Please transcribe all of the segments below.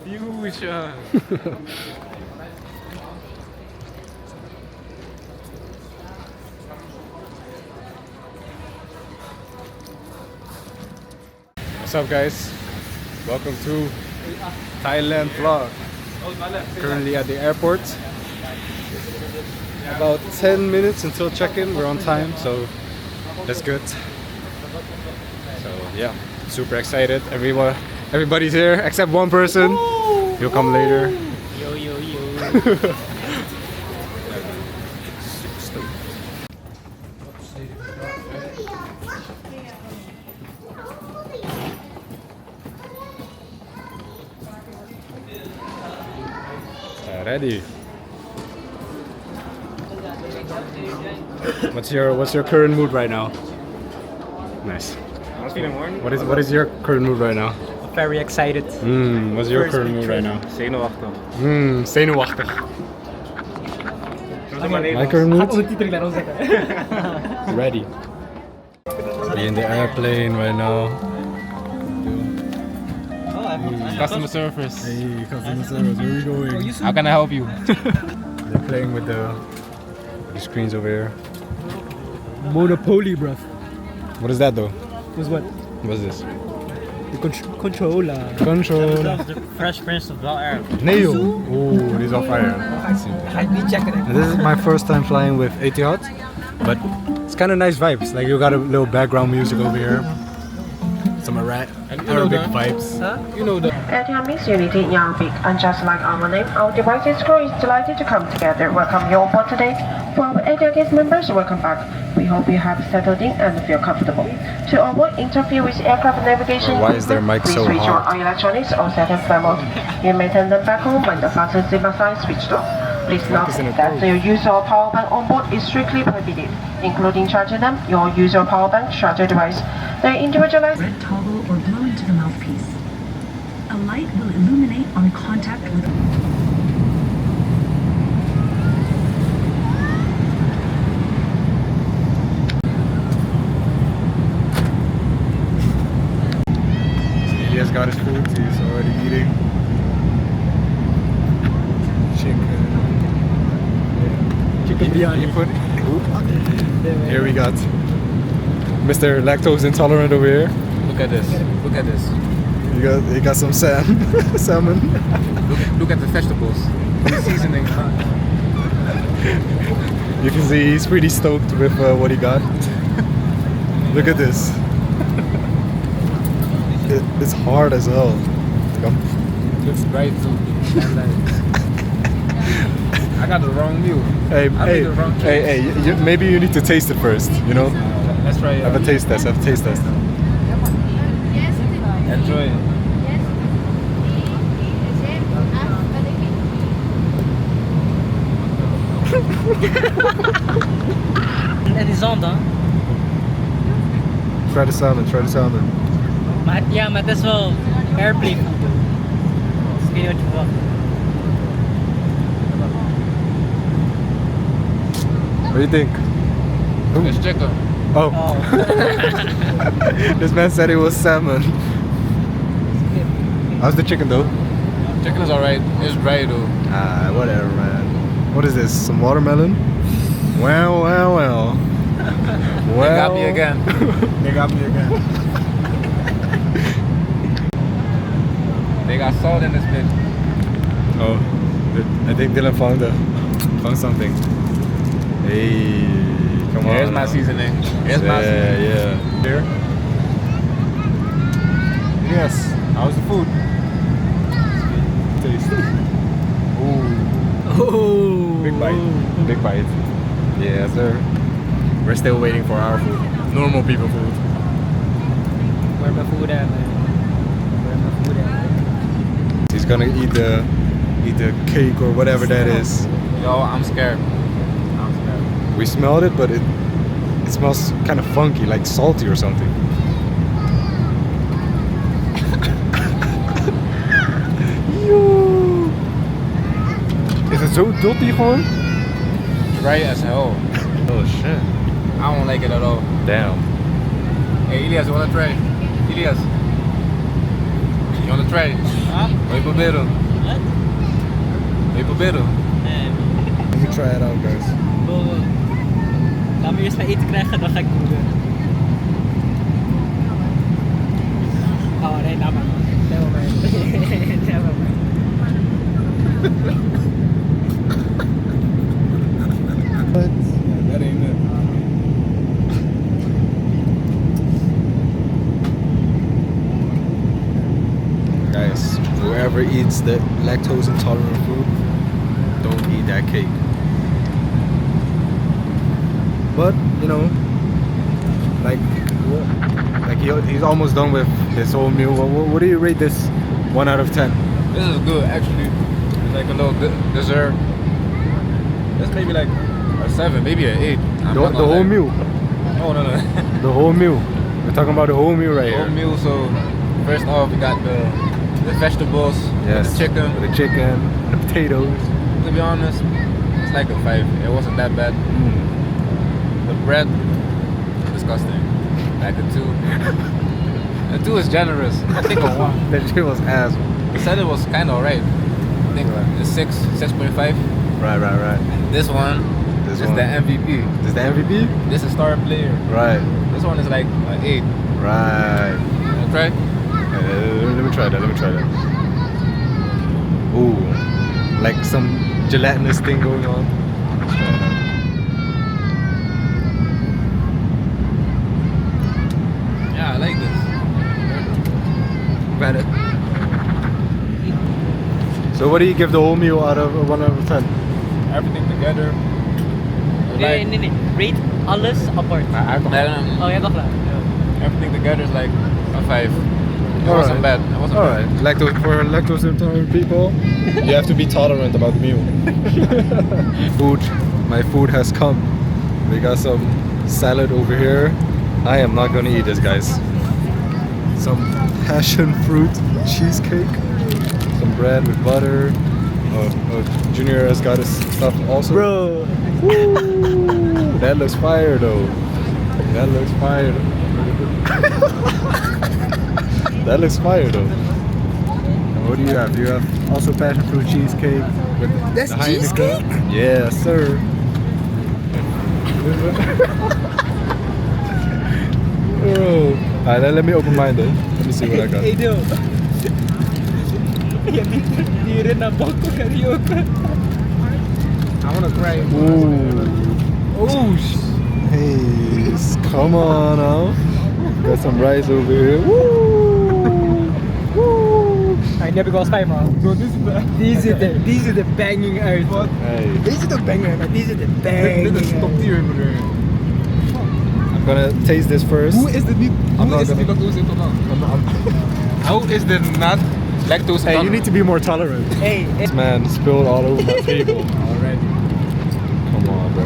Future. What's up, guys? Welcome to Thailand vlog. Currently at the airport. About 10 minutes until check-in. We're on time, so that's good. So yeah, super excited. Everybody's here except one person. He'll come later. Yo, yo, yo. Ready. What's your current mood right now? Nice. What is your current mood right now? Very excited. What's your current mood right now? Zenuwachtig. Zenuwachtig. My current mood? Ready. Be in the airplane right now. Customer service. Hey, customer service, where are we going? How can I help you? They're playing with the screens over here. Monopoly, bruv. What is that though? Was what? What's this? The controller. Control. The Fresh Prince of Bel-Air. Neo. Oh, he's on fire. This is my first time flying with Etihad, but it's kind of nice vibes. Like you got a little background music over here. Some Arabic vibes. You know the Etihad means unity in Arabic, and just like our name, our devices crew is delighted to come together. Welcome you on board today. For our Etihad guest members, welcome back. We hope you have settled in and feel comfortable. To avoid interfere with aircraft navigation, Why is their mic please so switch your hard? electronics or set in flight mode. You may turn them back on when the fasten zipper sign is switched off. Please note that the use of power bank on board is strictly prohibited, including charging them. Your use of power bank charger device. They individualize. Red toggle or blow into the mouthpiece. A light will illuminate on contact with. Elias got his food, he's already eating. Chicken biryani. Here we got Mr. Lactose Intolerant over here. Look at this. Look at this. You got some salmon. Look at the vegetables. The seasoning. You can see he's pretty stoked with what he got. Look at this. It's hard as hell. Looks great too. I got the wrong view. Hey, maybe you need to taste it first, you know? Let's try it. Have a taste test, Enjoy it. Het is zand, hè? Try the salmon. Maar het is wel airplane food. Dus ik weet niet wat je verwacht. What do you think? It's chicken. Oh. This man said it was salmon. How's the chicken though? Chicken is alright. It's dry though. Ah, whatever, man. What is this? Some watermelon? Well. They got me again. They got salt in this bitch. Oh, I think Dylan found something. Hey, come on. Here's my seasoning. Yeah. Here. Yes. How's the food? Taste. Ooh. Oh. Big bite. Yeah, sir. We're still waiting for our food. Normal people food. Where my food at, man? He's gonna eat the cake or whatever that is. Yo, I'm scared. We smelled it, but it smells kind of funky, like salty or something. Yo. Is het zo dotty gewoon? Dry as hell. Oh shit. I don't like it at all. Damn. Hey, Elias, you wanna try? Elias, you wanna try. Huh? May pabero. What? May pabero. Let me try it out, guys. Laat me eerst mijn eten krijgen, dan ga ik proeven. Oh nee, laat maar. Never mind. Never mind. But that ain't it. Guys, whoever eats the lactose intolerant food, don't eat that cake. But you know, he's almost done with his whole meal. What do you rate this? 1 out of 10. This is good, actually. It's like a little dessert. It's maybe like a 7, maybe an 8. The whole meal. Oh no. The whole meal. We're talking about the whole meal right Whole here. meal. So first off, we got the vegetables, Yes. the chicken. With the chicken, the potatoes. To be honest, it's like a 5. It wasn't that bad. The bread, disgusting. Like a 2. A 2 is generous. I think a 1. That shit was ass. The salad was kind of alright. I think Right. it's 6.5. Right. This one This is one. the MVP. This is the MVP? This is star player. Right. This one is like an 8. Right. Wanna try? Let me try that. Ooh. Like some gelatinous thing going on. Let's try it out. Yeah, I like this. Better. So what do you give the whole meal out of 1 out of 10? Everything together. Nee. Rate alles apart. Oh, ja, toch klaar. Everything together is like a 5. It Alright. wasn't bad. It wasn't bad. Alright. For lactose intolerant people, you have to be tolerant about the meal. My food has come. We got some salad over here. I am not gonna eat this, guys. Some passion fruit cheesecake. Some bread with butter. Junior has got his stuff also. Bro. Woo! That looks fire though. That looks fire. That looks fire though. And what do you have? You have also passion fruit cheesecake. With That's the Heineken. cheesecake? Yeah, sir. Oh. Alright, let me open mine then. Let me see what I got. Hey, dude. Die rin naar Bangkok karaoke. I wanna try. Ooh. Hey, come on now. Got some rice over here. Woo! Woo! Die heb ik wel spijt, man. Die zit er banging uit. Hey, Deze zit er banging uit, maar die zit er banging Dit is top uit. tier, broer. I'm gonna taste this first. Hoe is dit niet? I'm Hoe is not dit niet gonna- lactose intolerant? How is dit not lactose Hey, you need intolerant? to be more tolerant. Hey, This man spilled all over my table. Alright. Come on, bro.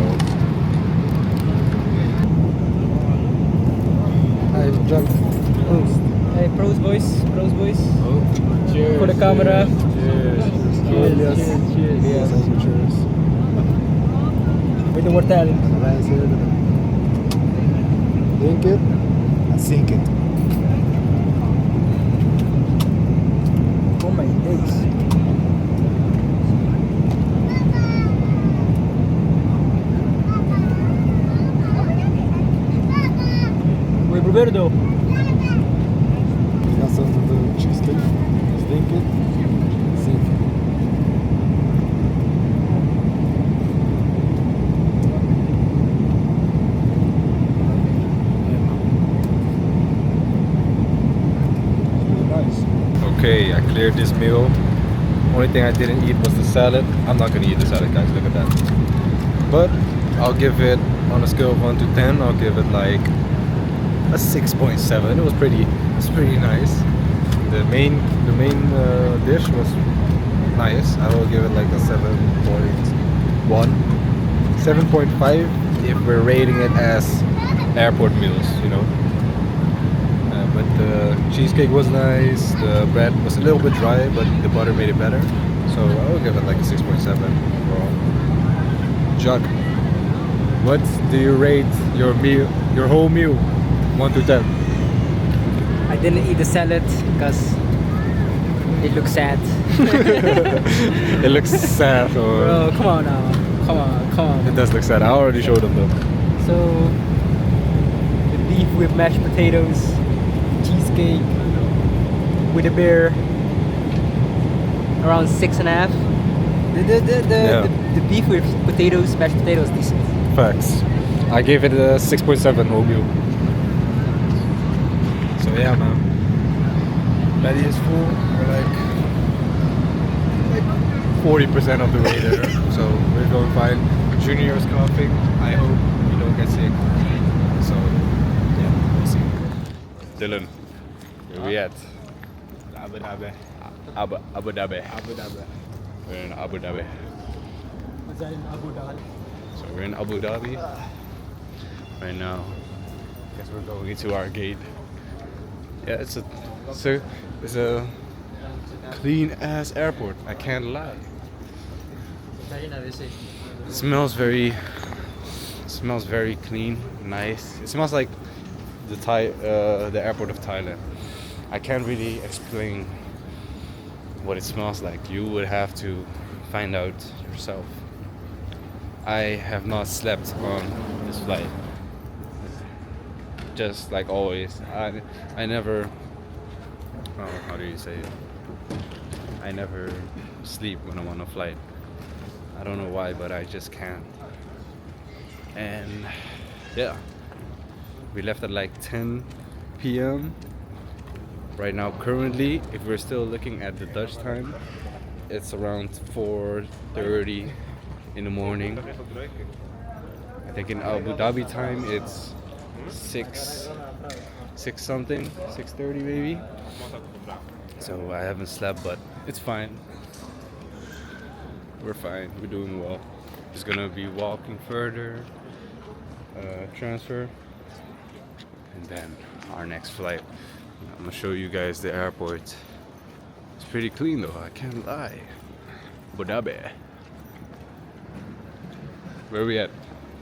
Hey, jump. hey, pros boys. Oh, cheers. Voor de camera. Cheers. Cheers. Cheers. Yes, also cheers. With the wortel. Rice here. Think it? I sink it. Oh my days. Wil je proberen, though? Got some of the cheesecake. Think it? Sink it. Okay, I cleared this meal. Only thing I didn't eat was the salad. I'm not gonna eat the salad, guys. Look at that. But I'll give it, on a scale of 1 to 10, I'll give it like a 6.7. It was pretty nice. The main dish was nice. I will give it like a 7.1, 7.5 if we're rating it as airport meals, you know. But the cheesecake was nice. The bread was a little bit dry, but the butter made it better. So I will give it like a 6.7 overall. Chuck, what do you rate your meal, your whole meal, 1 to 10? I didn't eat the salad because It looks sad. It looks sad. Or Bro, come on now. Come on. it does look sad. I already showed them though. So, the beef with mashed potatoes, cheesecake, with a beer, around 6.5. The beef with potatoes, mashed potatoes, decent. Facts. I gave it a 6.7 whole meal. So yeah, man. Belly is full. We're like 40% of the way there. So we're going fine. Junior is coughing. I hope you don't get sick. So yeah, we'll see. Dylan, where we at? Abu Dhabi. Abu Dhabi. Abu Dhabi. We're in Abu Dhabi. Was that in Abu Dhabi? So we're in Abu Dhabi right now. Guess we're going into our gate. Yeah, it's a clean ass airport. I can't lie. It smells very clean, nice. It smells like the airport of Thailand. I can't really explain what it smells like. You would have to find out yourself. I have not slept on this flight. Just like always, I never. Oh, how do you say it? I never sleep when I'm on a flight. I don't know why, but I just can't. And yeah, we left at like 10 p.m. Right now, currently, if we're still looking at the Dutch time, it's around 4:30 in the morning. I think in Abu Dhabi time it's 6 something, 6:30 maybe. So I haven't slept, but it's fine. We're fine. We're doing well. Just gonna be walking further, transfer, and then our next flight. I'm gonna show you guys the airport. It's pretty clean though, I can't lie. Abu Dhabi. Where are we at?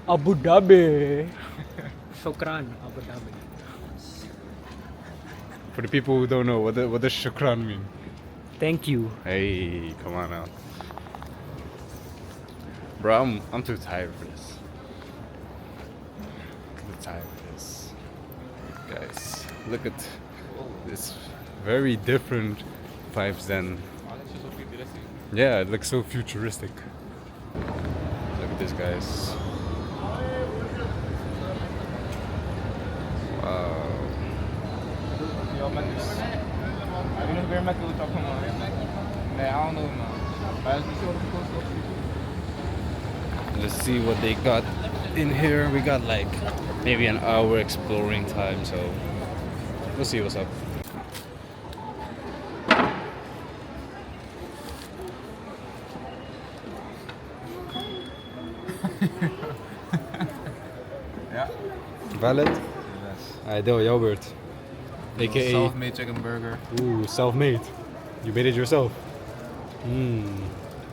Abu Dhabi. Shukran, Abu Dhabi. For the people who don't know, what does shukran mean? Thank you. Hey, come on now. Bro, I'm too tired for this. I'm too tired for this. Guys, look at this very different vibes than. Yeah, it looks so futuristic. Look at this, guys. Wow. Let's see what they got in here. We got like maybe an hour exploring time, so we'll see what's up. Ja. Valid? Yes. Ideal, jouw beurt. AKA. Self-made chicken burger. Ooh, self-made. You made it yourself.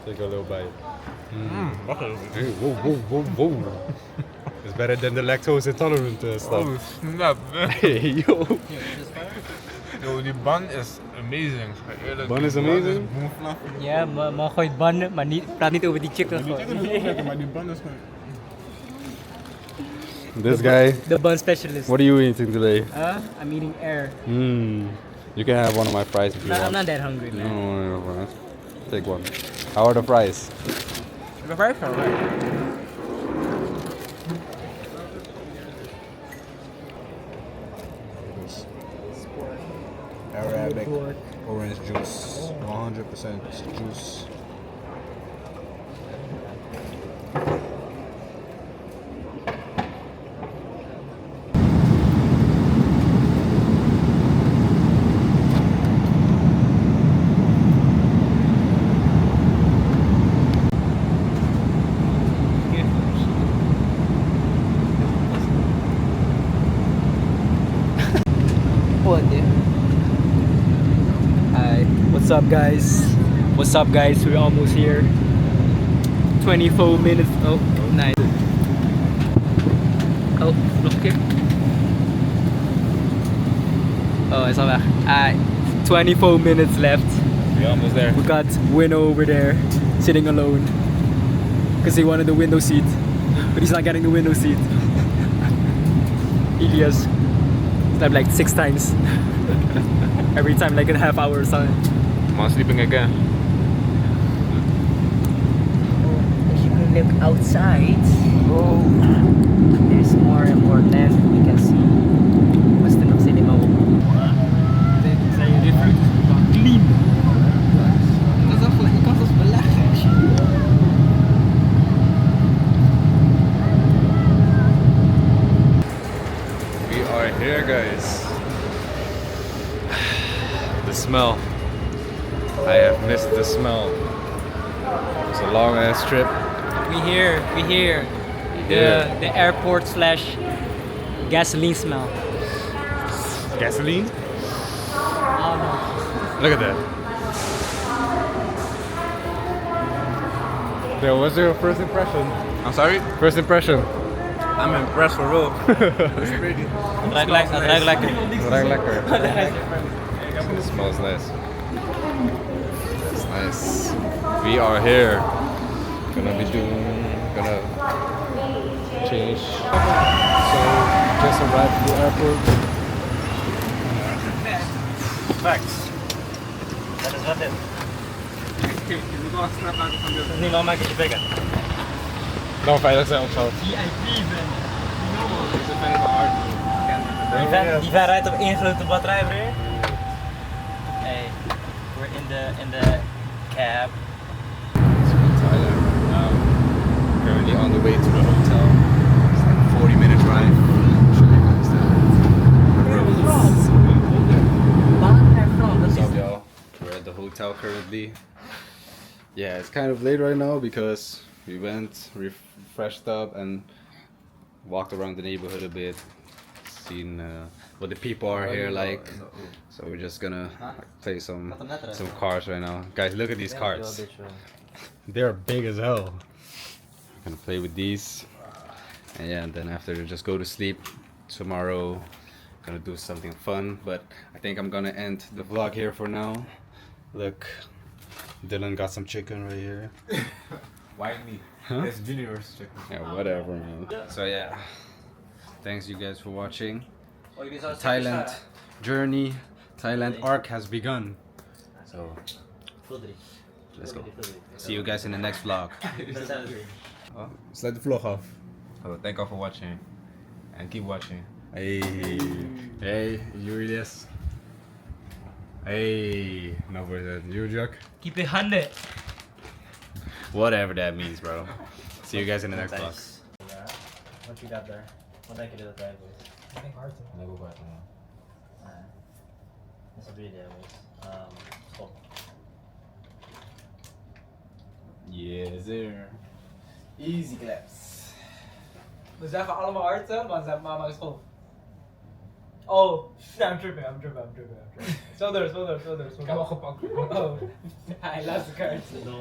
Take a little bite. Hey, whoa. It's better than the lactose intolerant stuff. Oh, snap. Hey, yo. Yo, die bun is amazing. Eerlijk, Bun is die amazing? Bun is boom fluffy. Ja, maar gooit bannen, maar praat niet over die chicken. Die chicken is ook lekker, maar die bun is gewoon... This guy. The bun specialist. What are you eating today? I'm eating air. You can have one of my fries if you I'm want. not that hungry, man. No. Take one. How are the fries? The fries are alright. Arabic orange juice. 100% juice. Hi, what's up guys? What's up guys? We're almost here. 24 minutes. Oh, nice. Oh, nog een keer. Oh, hij is al weg. 24 minutes left. We're almost there. We got Winnow over there, sitting alone. Because he wanted the window seat. But he's not getting the window seat. Elias slept like 6 times. Every time like a half hour or something. I'm sleeping again. If you can look outside, there's more and more land we can see. Basta ng cinema ko. Sa'yo different. Clean. We are here, guys. The smell. I have missed the smell. It's a long ass trip. We here. Yeah. The airport / gasoline smell. Gasoline? Oh no. Look at that. There, what's your first impression? I'm sorry? First impression. I'm impressed for real. It's pretty. Like it. It smells nice. It's nice. We are here. Gonna change. So just arrived at the airport. Facts. Dat is wat dit. Niet wel maak je bigger. Dan veilig zijn of zo. VIP Die van rijdt op 1 grote batterij, broer. Hey, we're in the cab. Thailand. Currently on the way to the hotel. It's like a 40-minute drive. I'll show you guys the What's up, y'all? We're at the hotel currently. Yeah, it's kind of late right now because we went, refreshed up, and walked around the neighborhood a bit. Seen what the people are here like. So we're just gonna play some cards right now. Guys, look at these cards. They're big as hell. Gonna play with these, and yeah, and then after just go to sleep. Tomorrow gonna do something fun, but I think I'm gonna end the vlog here for now. Look, Dylan got some chicken right here. White meat. Huh? It's Junior's chicken. Yeah, whatever, man. So yeah, thanks you guys for watching. Thailand journey, Thailand arc has begun. So let's go. See you guys in the next vlog. Sluit de vlog af. So thank you all for watching, and keep watching. Hey, Julius. Hey, no for that. You, Jack? Keep it 100. Whatever that means, bro. See you guys in the next vlog. What you got there? Wat denk je dat het is? Ik denk hard. Nee, hoe gaat het nou? Dat is een video. Stop. Yes, sir. Easy claps. We zeggen allemaal hard, maar zijn mama is school. Oh, I'm tripping. Zo door. Ik heb al gepakt. Oh, hij laatste kaart.